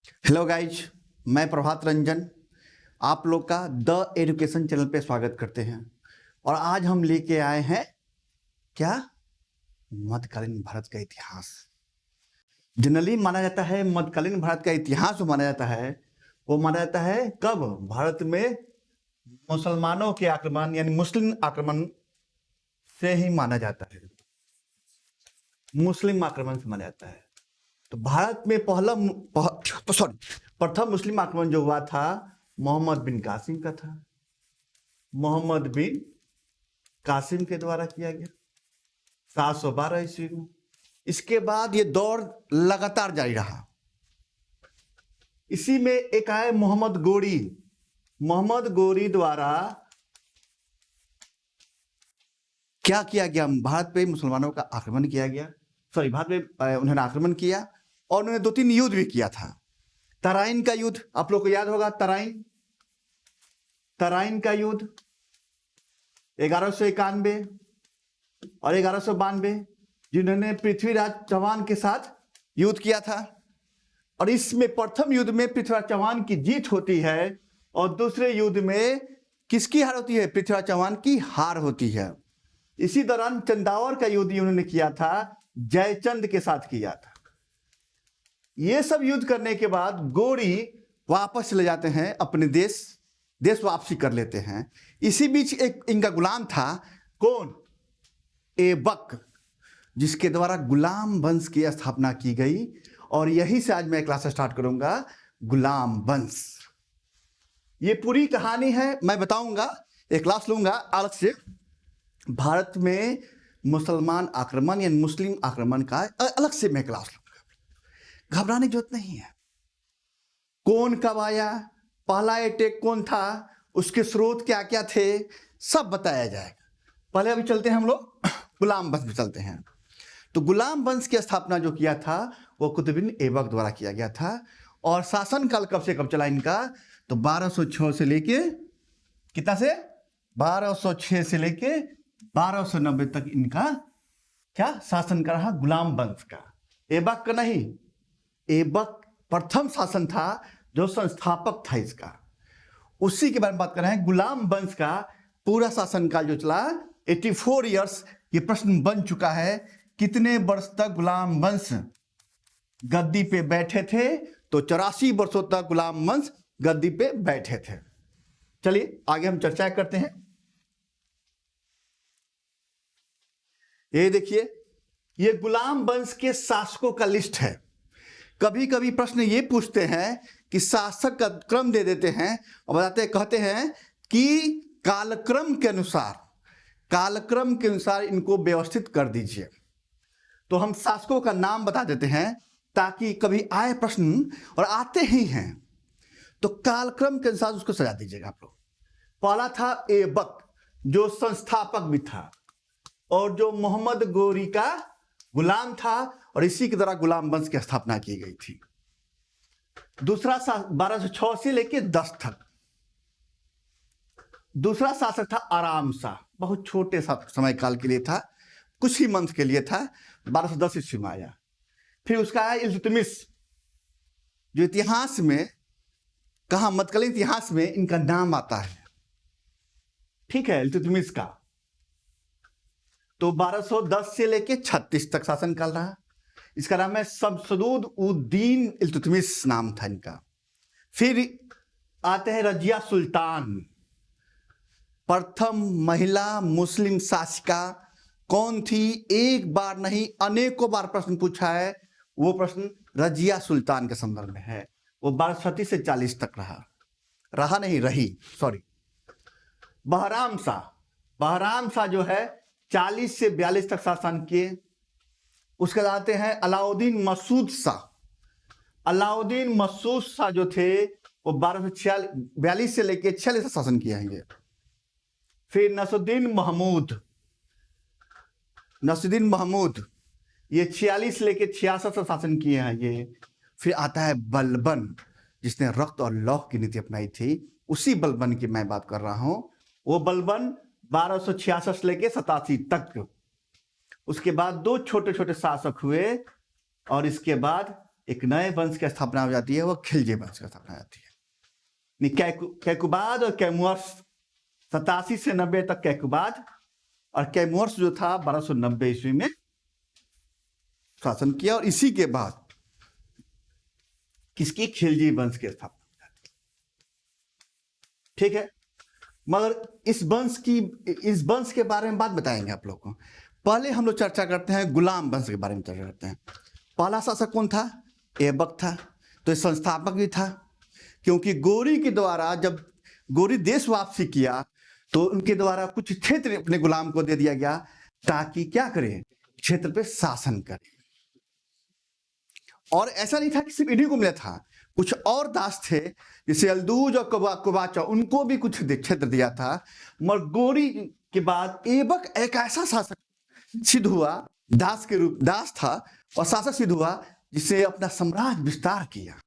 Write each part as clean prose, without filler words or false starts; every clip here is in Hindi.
हेलो गाइज, मैं प्रभात रंजन आप लोग का द एजुकेशन चैनल पे स्वागत करते हैं। और आज हम लेके आए हैं क्या, मध्यकालीन भारत का इतिहास। जनरली माना जाता है मध्यकालीन भारत का इतिहास जो माना जाता है वो माना जाता है कब, भारत में मुसलमानों के आक्रमण यानी मुस्लिम आक्रमण से ही माना जाता है। मुस्लिम आक्रमण से माना जाता है। तो भारत में प्रथम मुस्लिम आक्रमण जो हुआ था मोहम्मद बिन कासिम का था। मोहम्मद बिन कासिम के द्वारा किया गया 712 ईस्वी में। इसके बाद ये दौर लगातार जारी रहा। इसी में एक आए मोहम्मद गोरी। मोहम्मद गोरी द्वारा क्या किया गया, भारत पे मुसलमानों का आक्रमण किया गया। भारत में उन्होंने आक्रमण किया और उन्होंने 2-3 युद्ध भी किया था। तराइन का युद्ध आप लोग को याद होगा। तराइन का युद्ध 1191 और 1192 जिन्होंने पृथ्वीराज चौहान के साथ युद्ध किया था। और इसमें प्रथम युद्ध में पृथ्वीराज चौहान की जीत होती है और दूसरे युद्ध में किसकी हार होती है? पृथ्वीराज चौहान की हार होती है। इसी दौरान चंदावर का युद्ध उन्होंने किया था, जयचंद के साथ किया था। ये सब युद्ध करने के बाद गोरी वापस चले जाते हैं अपने देश वापसी कर लेते हैं। इसी बीच एक इनका गुलाम था, कौन? ऐबक, जिसके द्वारा गुलाम वंश की स्थापना की गई। और यही से आज मैं क्लास स्टार्ट करूंगा, गुलाम वंश। ये पूरी कहानी है, मैं बताऊंगा, एक क्लास लूंगा अलग से। भारत में मुसलमान आक्रमण या मुस्लिम आक्रमण का अलग से मैं क्लास लूंगा। घबराने की जरूरत नहीं है। कौन कब आया, पहला अटैक कौन था, उसके स्रोत क्या क्या थे, सब बताया जाएगा। पहले अभी चलते हैं हम लोग गुलाम वंश में चलते हैं। तो गुलाम वंश की स्थापना जो किया था वो कुतुबुद्दीन ऐबक द्वारा किया गया था। और शासनकाल कब से कब चला इनका? तो 1206 से लेके कितना से 1206 से लेके 1290 तक इनका क्या शासन का रहा, गुलाम वंश का। ऐबक का नहीं, ऐबक प्रथम शासन था जो संस्थापक था इसका। उसी के बारे में बात कर रहे हैं। गुलाम वंश का पूरा शासनकाल जो चला 84 ईयर्स। ये प्रश्न बन चुका है, कितने वर्ष तक गुलाम वंश गद्दी पे बैठे थे? तो 84 वर्षों तक गुलाम वंश गद्दी पे बैठे थे। चलिए आगे हम चर्चा करते हैं। ये देखिए, ये गुलाम वंश के शासकों का लिस्ट है। कभी कभी प्रश्न ये पूछते हैं कि शासक का क्रम दे देते हैं और बताते कहते हैं कि कालक्रम के अनुसार इनको व्यवस्थित कर दीजिए। तो हम शासकों का नाम बता देते हैं ताकि कभी आए प्रश्न, और आते ही हैं तो कालक्रम के अनुसार उसको सजा दीजिएगा आप लोग। पहला था ऐबक जो संस्थापक भी था और जो मोहम्मद गोरी का गुलाम था और इसी के द्वारा गुलाम वंश की स्थापना की गई थी। दूसरा 1206 से लेके 10 तक। दूसरा शासक था आराम शाह, बहुत छोटे समय काल के लिए था, कुछ ही मंथ के लिए था, 1210 ईस्वी में आया। फिर उसका आया इल्तुतमिश, जो इतिहास में कहा, मध्यकालीन इतिहास में इनका नाम आता है, ठीक है, इल्तुतमिश का। तो 1210 से लेके 36 तक शासन काल रहा। इसका नाम है शमसुद्दीन इल्तुतमिश नाम था इनका। फिर आते हैं रजिया सुल्तान, प्रथम महिला मुस्लिम शासिका कौन थी? एक बार नहीं अनेकों बार प्रश्न पूछा है। वो प्रश्न रजिया सुल्तान के संदर्भ में है। वो 1236 से 40 तक रही। बहराम शाह जो है 40 से 42 तक शासन किए। उसके बाद आते हैं अलाउद्दीन मसूद शाह जो थे वो 1242 से लेके 46 तक शासन किए हैं। फिर नसरुद्दीन महमूद ये 46 लेके 66 तक शासन किए हैं ये। फिर आता है बलबन, जिसने रक्त और लौह की नीति अपनाई थी। उसी बलबन की मैं बात कर रहा हूं। वो बलबन 1266 से लेके 87 तक। उसके बाद 2 छोटे छोटे शासक हुए और इसके बाद एक नए वंश की स्थापना हो जाती है, वह खिलजी वंश की स्थापना हो जाती है। कैकुबाद और कैमुअर्स 87 से 90 तक कैकुबाद, और कैमुअर्स जो था 1290 ईस्वी में शासन किया, और इसी के बाद किसकी, खिलजी वंश की स्थापना हो जाती है। ठीक है, मगर इस वंश के बारे में बात बताएंगे आप लोगों को। पहले हम लोग चर्चा करते हैं गुलाम वंश के बारे में चर्चा करते हैं। पहला शासक कौन था? ऐबक था। तो इस संस्थापक भी था, क्योंकि गोरी के द्वारा जब गोरी देश वापसी किया तो उनके द्वारा कुछ क्षेत्र अपने गुलाम को दे दिया गया, ताकि क्या करे, क्षेत्र पे शासन करे। और ऐसा नहीं था कि सिर्फ इन्हीं को मिला था, कुछ और दास थे जैसे अल्दूज और कुबाचा, उनको भी कुछ क्षेत्र दिया था। मगर गोरी के बाद ऐबक एक ऐसा शासक सिद्ध हुआ, दास था और शासक सिद्ध हुआ, जिसे अपना साम्राज्य विस्तार किया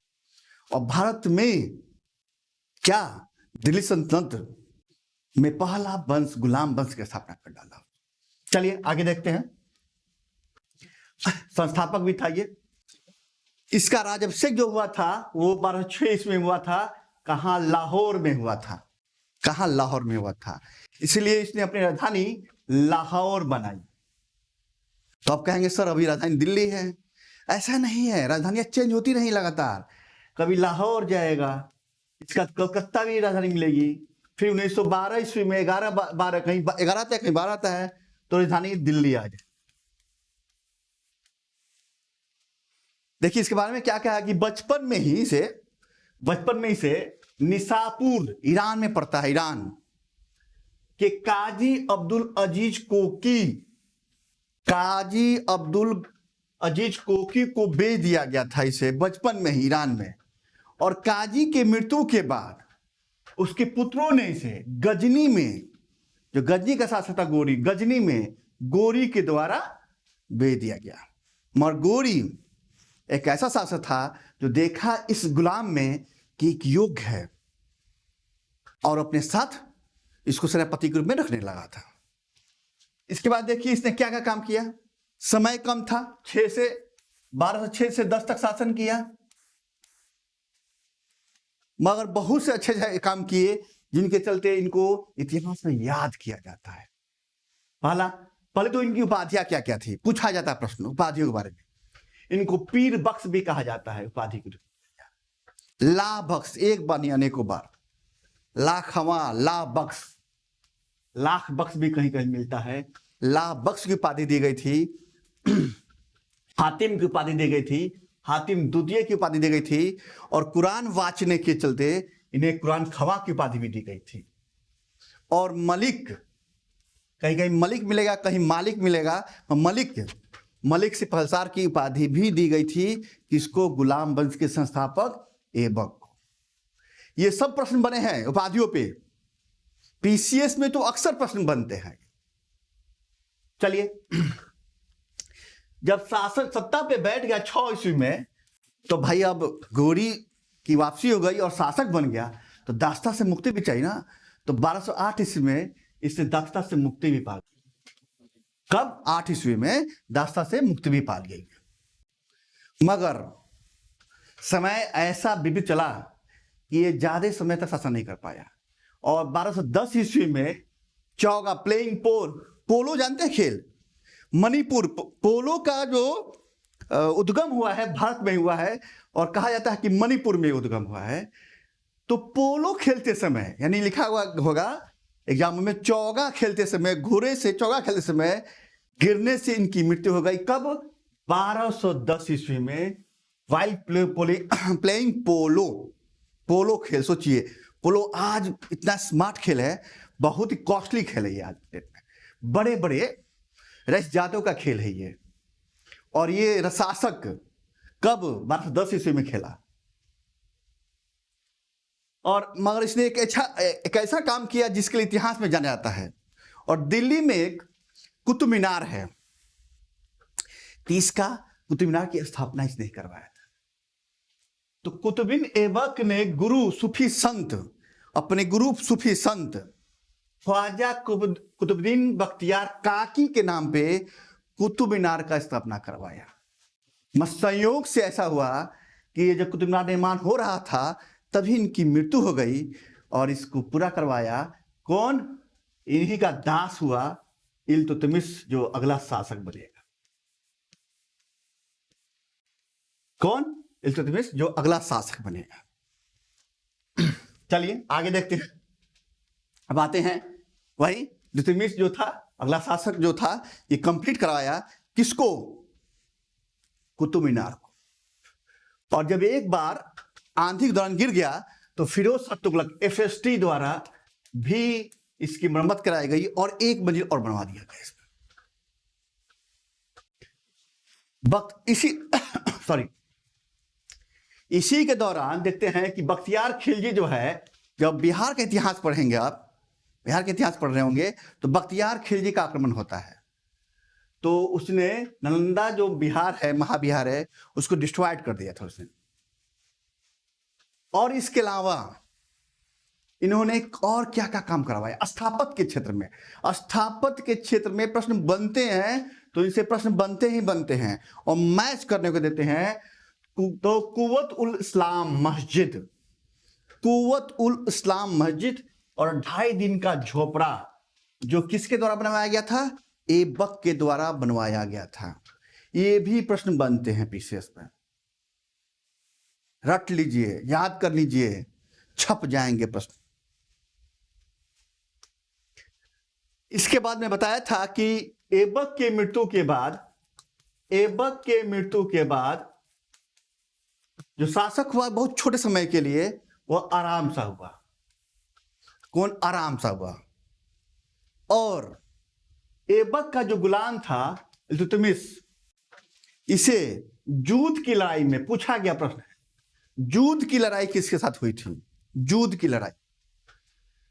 और भारत में क्या, दिल्ली सल्तनत में पहला वंश गुलाम वंश की स्थापना कर डाला। चलिए आगे देखते हैं। संस्थापक भी था ये। इसका राज्याभिषेक जो हुआ था वो 1206 ईस्वी में हुआ था। कहां? लाहौर में हुआ था। कहां? लाहौर में हुआ था। इसलिए इसने अपनी राजधानी लाहौर बनाई। तो आप कहेंगे सर अभी राजधानी दिल्ली है। ऐसा नहीं है, राजधानियां चेंज होती रही लगातार। कभी लाहौर जाएगा, इसका कलकत्ता भी राजधानी मिलेगी। फिर 1912 ईस्वी में 11 कहीं 11 आता है, कहीं 12 आता है, तो राजधानी दिल्ली आ जाए। देखिए इसके बारे में क्या कहा कि बचपन में ही से निसापुर ईरान में पड़ता है, ईरान के काजी अब्दुल अजीज कोकी को बेच दिया गया था इसे बचपन में ही ईरान में। और काजी के मृत्यु के बाद उसके पुत्रों ने इसे गजनी में, जो गजनी का शासक था गोरी, गजनी में गोरी के द्वारा बेच दिया गया। मगर गोरी एक ऐसा शासक था जो देखा इस गुलाम में कि एक योग्य है, और अपने साथ इसको सेनापति के रूप में रखने लगा था। इसके बाद देखिए इसने क्या क्या काम किया। समय कम था, 1206 से 10 तक शासन किया, मगर बहुत से अच्छे काम किए, जिनके चलते इनको इतिहास में याद किया जाता है। पहले तो इनकी उपाधियां क्या क्या थी, पूछा जाता प्रश्न उपाधियों के बारे में। इनको पीर बख्श भी कहा जाता है उपाधि के रूप में। ला बख्श, एक बार नहीं अनेकों बार। लाखवा, ला बख्श, लाख बख्श भी कहीं कहीं मिलता है। ला बख्श की उपाधि दी गई थी। हातिम की उपाधि दी गई थी, हातिम द्वितीय की उपाधि दी गई थी। और कुरान वाचने के चलते इन्हें कुरान खवा की उपाधि भी दी गई थी। और मलिक, कहीं कहीं मलिक मिलेगा, कहीं मालिक मिलेगा। मलिक से पहलसार की उपाधि भी दी गई थी, किसको? गुलाम वंश के संस्थापक ऐबक को। ये सब प्रश्न बने हैं उपाधियों पे। पीसीएस में तो अक्सर प्रश्न बनते हैं। चलिए जब शासन सत्ता पे बैठ गया 6 ईस्वी में, तो भाई अब गोरी की वापसी हो गई और शासक बन गया, तो दासता से मुक्ति भी चाहिए ना। तो 1208 ईस्वी में इसने दासता से मुक्ति भी पा ली। कब? 8 ईस्वी में दासता से मुक्ति भी पा गई। मगर समय ऐसा विविध चला कि ये ज्यादा समय तक शासन नहीं कर पाया। और 1210 ईस्वी में चौगा, प्लेइंग पोलो जानते हैं खेल, मणिपुर पोलो का जो उद्गम हुआ है भारत में हुआ है, और कहा जाता है कि मणिपुर में उद्गम हुआ है। तो पोलो खेलते समय, यानी लिखा हुआ होगा एग्जाम में, चौगा खेलते समय, घोड़े से चौगा खेलते समय गिरने से इनकी मृत्यु हो गई। कब? 1210 ईस्वी में। वाइल प्लेइंग पोलो खेल। सोचिए, पोलो आज इतना स्मार्ट खेल है, बहुत ही कॉस्टली खेल है ये आज डेट में। बड़े बड़े रईस जातों का खेल है ये। और ये शासक कब? 1210 ईस्वी में खेला। और मगर इसने एक ऐसा काम किया जिसके लिए इतिहास में जाना जाता है। और दिल्ली में एक कुतुब मीनार है, इसका कुतुब मीनार की स्थापना इसने करवाया था। तो कुतुबुद्दीन ऐबक ने अपने गुरु सूफी संत ख्वाजा कुतुबुद्दीन बख्तियार काकी के नाम पे कुतुब मीनार का स्थापना करवाया। संयोग से ऐसा हुआ कि ये जब कुतुब मीनार निर्माण हो रहा था तभी इनकी मृत्यु हो गई, और इसको पूरा करवाया कौन? इन्हीं का दास हुआ इल्तुतमिश, जो अगला शासक बनेगा। कौन? इल्तुतमिश, जो अगला शासक बनेगा। चलिए आगे देखते हैं। अब आते हैं वही इल्तुतमिश जो था, अगला शासक जो था, ये कंप्लीट करवाया किसको? कुतुब मीनार को। और जब एक बार आंधी के दौरान गिर गया तो फिरोज शाह तुगलक FST द्वारा भी इसकी मरम्मत कराई गई और एक मंजिल और बनवा दिया गया इसमें। इसी सॉरी इसी के दौरान देखते हैं कि बख्तियार खिलजी जो है, जब बिहार का इतिहास पढ़ेंगे, आप बिहार का इतिहास पढ़ रहे होंगे, तो बख्तियार खिलजी का आक्रमण होता है। तो उसने नालंदा जो बिहार है, महाबिहार है, उसको डिस्ट्रॉयड कर दिया था उसने। और इसके अलावा इन्होंने और क्या क्या काम करवाया स्थापत्य के क्षेत्र में। स्थापत्य के क्षेत्र में प्रश्न बनते हैं तो इनसे प्रश्न बनते ही बनते हैं, और मैच करने को देते हैं। तो कुव्वत उल इस्लाम मस्जिद, कुव्वत उल इस्लाम मस्जिद और 2.5 दिन का झोपड़ा, जो किसके द्वारा बनवाया गया था? ऐबक के द्वारा बनवाया गया था। ये भी प्रश्न बनते हैं पीसीएस में, रट लीजिए, याद कर लीजिए, छप जाएंगे प्रश्न। इसके बाद मैं बताया था कि ऐबक के मृत्यु के बाद, ऐबक के मृत्यु के बाद जो शासक हुआ बहुत छोटे समय के लिए, वह आराम सा हुआ। कौन? आराम सा हुआ। और ऐबक का जो गुलाम था इल्तुतमिश, इसे जूद की लड़ाई में पूछा गया प्रश्न है, जूद की लड़ाई किसके साथ हुई थी? जूद की लड़ाई,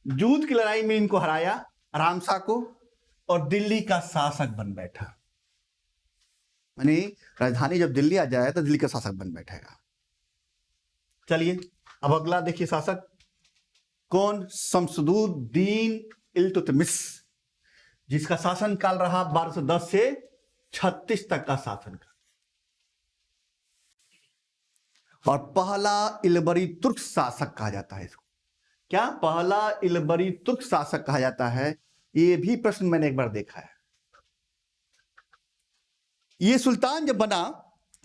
जूद की लड़ाई में इनको हराया आराम शाह को, और दिल्ली का शासक बन बैठा। यानी राजधानी जब दिल्ली आ जाए तो दिल्ली का शासक बन बैठेगा। चलिए अब अगला देखिए शासक कौन? शमसुद्दीन इल्तुतमिश, जिसका शासन काल रहा 1210 से 36 तक का शासन काल, और पहला इलबरी तुर्क शासक कहा जाता है इसको। क्या? पहला इलबरी तुर्क शासक कहा जाता है। ये भी प्रश्न मैंने एक बार देखा है। ये सुल्तान जब बना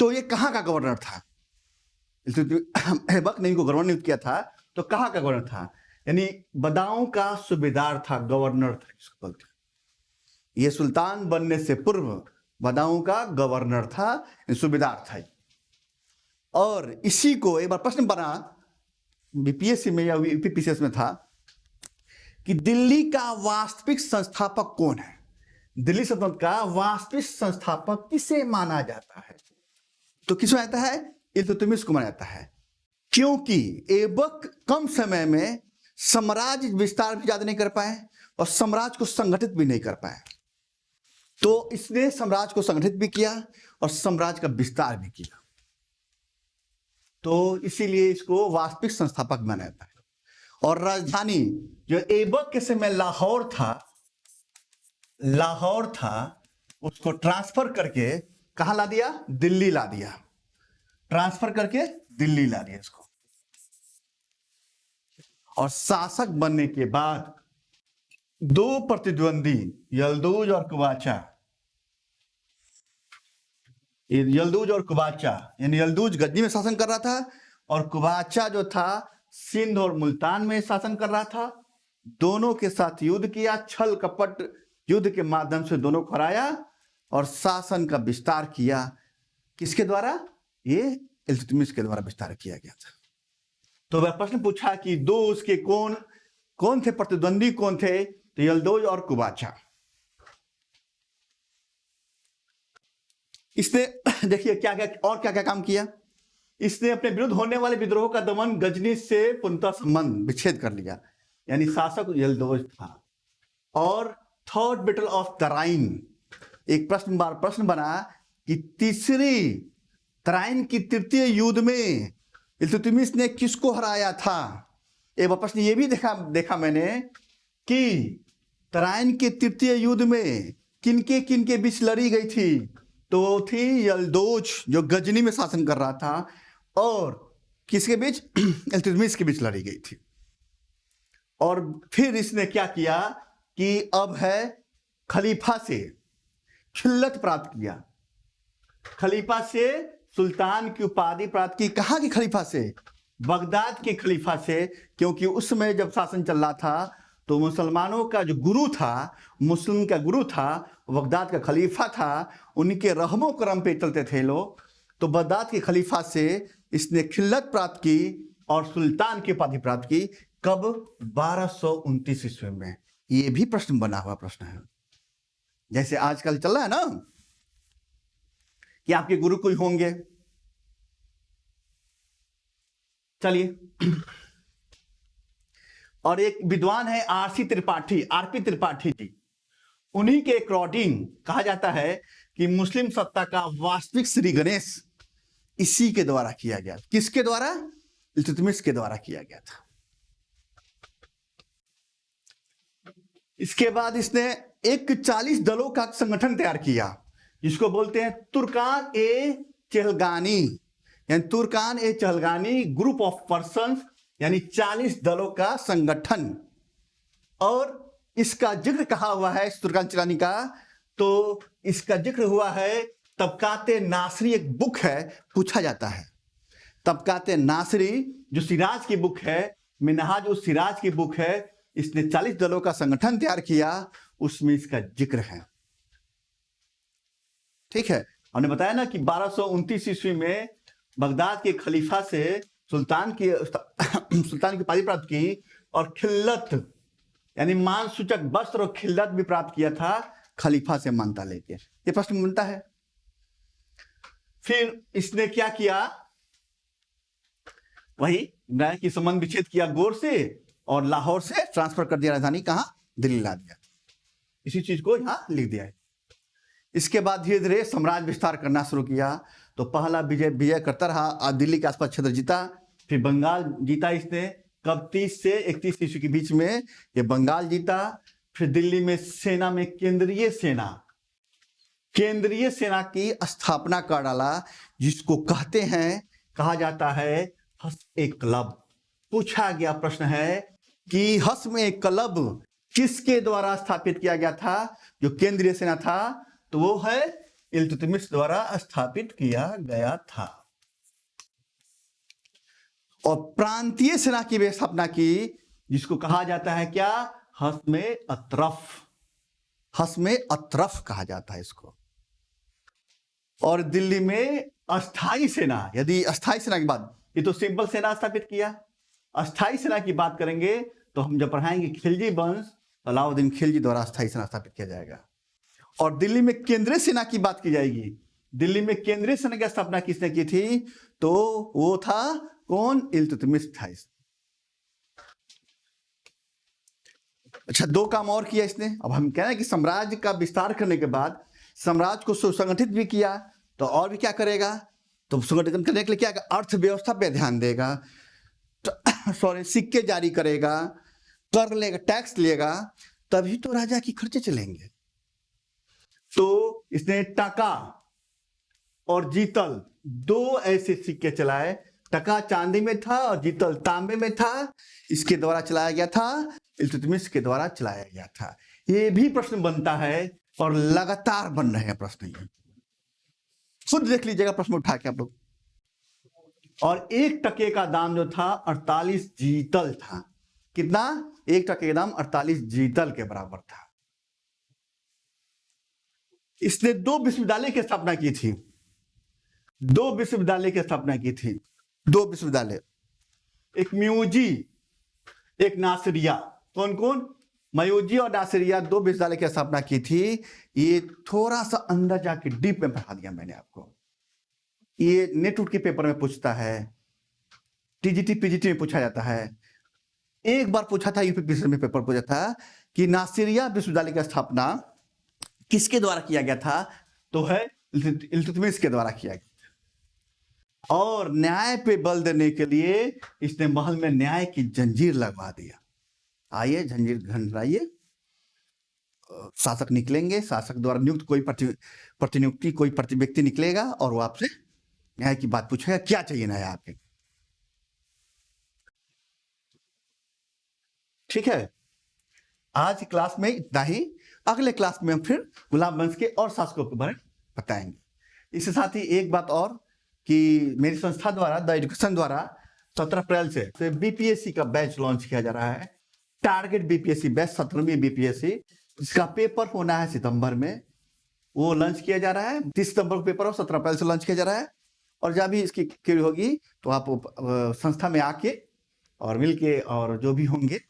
तो ये कहां का गवर्नर था? ऐबक ने इनको गवर्नर नियुक्त किया था, तो कहां का गवर्नर था? यानी बदाऊं का सूबेदार था, गवर्नर था इसको बोलते हैं। ये सुल्तान बनने से पूर्व बदाऊं का गवर्नर था, सूबेदार था। और इसी को एक बार प्रश्न बना बीपीएससी में या यूपीपीसीएस में था कि दिल्ली का वास्तविक संस्थापक कौन है? दिल्ली सल्तनत का वास्तविक संस्थापक किसे माना जाता है? तो किस माना जाता है? इल्तुतमिश को माना जाता है, क्योंकि ऐबक कम समय में साम्राज्य विस्तार भी ज्यादा नहीं कर पाए और साम्राज्य को संगठित भी नहीं कर पाए। तो इसने साम्राज्य को संगठित भी किया और साम्राज्य का विस्तार भी किया, तो इसीलिए इसको वास्तविक संस्थापक माना जाता है। और राजधानी जो ऐबक के समय लाहौर था, उसको ट्रांसफर करके कहां ला दिया? दिल्ली ला दिया। ट्रांसफर करके दिल्ली ला दिया इसको। और शासक बनने के बाद 2 प्रतिद्वंदी, यल्दूज और कुबाचा, यल्दूज और कुबाचा, यानी यल्दूज गजनी में शासन कर रहा था और कुबाचा जो था सिंध और मुल्तान में शासन कर रहा था। दोनों के साथ युद्ध किया, छल कपट युद्ध के माध्यम से दोनों को हराया और शासन का विस्तार किया। किसके द्वारा? ये इल्तुतमिश के द्वारा विस्तार किया गया था। तो वह प्रश्न पूछा कि 2 उसके कौन थे प्रतिद्वंदी, कौन थे? तो यल्दूज और कुबाचा। इसने देखिए क्या क्या काम किया। इसने अपने विरुद्ध होने वाले विद्रोह का दमन, गजनी से पूर्णतः संबंध विच्छेद कर लिया, यानी शासक यल्दूज था। और थर्ड बैटल ऑफ तराइन, एक प्रश्न बना कि तीसरी तराइन की तृतीय युद्ध में इल्तुतमिश ने किसको हराया था। एक प्रश्न ये भी देखा मैंने कि तराइन के तृतीय युद्ध में किनके बीच लड़ी गई थी। तो थी यल्दोज जो गजनी में शासन कर रहा था, और किसके बीच? इल्तुतमिश के बीच लड़ी गई थी। और फिर इसने क्या किया कि अब है खलीफा से खिल्लत प्राप्त किया, खलीफा से सुल्तान की उपाधि प्राप्त की। कहाँ के खलीफा से? बगदाद के खलीफा से, क्योंकि उस समय जब शासन चल रहा था तो मुसलमानों का जो गुरु था, मुस्लिम का गुरु था, बगदाद का खलीफा था, उनके रहमो करम पे चलते थे लोग। तो बगदाद के खलीफा से इसने खिल्लत प्राप्त की और सुल्तान की उपाधि प्राप्त की। कब? 1229 ईस्वी में। ये भी प्रश्न बना हुआ प्रश्न है, जैसे आजकल चल रहा है ना कि आपके गुरु कोई होंगे। चलिए, और एक विद्वान है आरपी त्रिपाठी जी, उन्हीं के अकॉर्डिंग कहा जाता है कि मुस्लिम सत्ता का वास्तविक श्री गणेश इसी के द्वारा किया गया। किसके द्वारा? इल्तुतमिश के द्वारा किया गया था। इसके बाद इसने एक 40 दलों का संगठन तैयार किया, जिसको बोलते हैं तुर्कान ए चहलगानी, यानी तुर्कान ए चहलगानी ग्रुप ऑफ पर्संस, यानी 40 दलों का संगठन। और इसका जिक्र कहा हुआ है इस तुर्कान चहलगानी का, तो इसका जिक्र हुआ है तबकाते नासरी, एक बुक है, पूछा जाता है। तबकाते नासरी जो सिराज की बुक है, मिनहाज उस सिराज की बुक है, इसने 40 दलों का संगठन तैयार किया, उसमें इसका जिक्र है। ठीक है, हमने बताया ना कि 1229 ईस्वी में बगदाद के खलीफा से सुल्तान की उपाधि प्राप्त की, और खिल्लत यानी मान सूचक वस्त्र और खिल्लत भी प्राप्त किया था खलीफा से मानता लेके। ये प्रश्न बनता है। फिर इसने क्या किया? वही न्याय की संबंध विच्छेद किया गोर से, और लाहौर से ट्रांसफर कर दिया, राजधानी कहां? दिल्ली ला दिया। इसी चीज को यहां लिख दिया है। इसके बाद धीरे धीरे साम्राज्य विस्तार करना शुरू किया। तो पहला विजय करता रहा, दिल्ली के आसपास क्षेत्र जीता, फिर बंगाल जीता इसने। कब? 30 से 31 ईस्वी के बीच में ये बंगाल जीता। फिर दिल्ली में सेना में केंद्रीय सेना की स्थापना कर डाला, जिसको कहा जाता है हस्म-ए क्लब। पूछा गया प्रश्न है कि हस्म-ए क्लब किसके द्वारा स्थापित किया गया था? जो केंद्रीय सेना था, तो वो है इल्तुतमिश द्वारा स्थापित किया गया था। और प्रांतीय सेना की भी स्थापना की, जिसको कहा जाता है क्या? हस्म-ए-अतरफ कहा जाता है इसको। और दिल्ली में अस्थाई सेना, यदि अस्थाई सेना की बात, ये तो सिंपल सेना स्थापित किया। अस्थाई सेना की बात करेंगे तो हम जब पढ़ाएंगे खिलजी वंश, अलाउद्दीन खिलजी द्वारा अस्थाई सेना स्थापित किया जाएगा। और दिल्ली में केंद्रीय सेना की बात की जाएगी। दिल्ली में केंद्रीय सेना की स्थापना किसने की थी? तो वो था कौन? इल्तुतमिश था। अच्छा, 2 काम और किया इसने। अब हम कह रहे हैं कि साम्राज्य का विस्तार करने के बाद साम्राज्य को सुसंगठित भी किया, तो और भी क्या करेगा? तो सुसंगठित करने के लिए क्या? अर्थव्यवस्था पे ध्यान देगा, सिक्के जारी करेगा, कर लेगा, टैक्स लेगा, तभी तो राजा की खर्चे चलेंगे। तो इसने टका और जीतल 2 ऐसे सिक्के चलाए। टका चांदी में था और जीतल तांबे में था। इसके द्वारा चलाया गया था, इल्तुतमिश के द्वारा चलाया गया था। ये भी प्रश्न बनता है और लगातार बन रहे हैं प्रश्न। ये खुद देख लीजिएगा प्रश्न उठा के आप लोग। और 1 टके का दाम जो था 48 जीतल था। कितना? 1 टके का दाम 48 जीतल के बराबर था। इसने 2 विश्वविद्यालय की स्थापना की थी। 2 विश्वविद्यालय की स्थापना की थी। 2 विश्वविद्यालय, एक म्यूजी, एक नासिरिया। कौन कौन? मयूजी और नासिरिया, 2 विश्वविद्यालय की स्थापना की थी। ये थोड़ा सा अंदर जाके डीप में पढ़ा दिया मैंने आपको। ये नेट के पेपर में पूछता है, टीजीटी पीजीटी में पूछा जाता है। एक बार पूछा था यूपी में पेपर पूछा था कि नासिरिया विश्वविद्यालय की स्थापना किसके द्वारा किया गया था? तो है इल्तुतमिश के द्वारा किया गया। और न्याय पे बल देने के लिए इसने महल में न्याय की जंजीर लगवा दिया। आइए जंजीर घंटाइए। शासक निकलेंगे, शासक द्वारा नियुक्त कोई प्रतिनियुक्ति कोई व्यक्ति निकलेगा और वो आपसे न्याय की बात पूछेगा, क्या चाहिए न्याय आपके। ठीक है, आज क्लास में इतना ही। अगले क्लास में हम फिर गुलाम वंश के और शासकों के बारे में बताएंगे। इसके साथ ही एक बात और कि मेरी संस्था द्वारा द एजुकेशन द्वारा 17 अप्रैल से बीपीएससी का बैच लॉन्च किया जा रहा है। टारगेट बीपीएससी बैच 17वीं बीपीएससी, जिसका पेपर होना है सितंबर में, वो लॉन्च किया जा रहा है। 30 सितंबर को पेपर और 17 अप्रैल से लॉन्च किया जा रहा है। और जब भी इसकी क्यूरी होगी तो आप संस्था में आके और मिल के और जो भी होंगे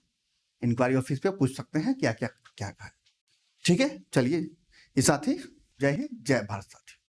इंक्वायरी ऑफिस पे पूछ सकते हैं क्या क्या क्या। ठीक है, चलिए इस साथ ही जय हिंद, जय भारत।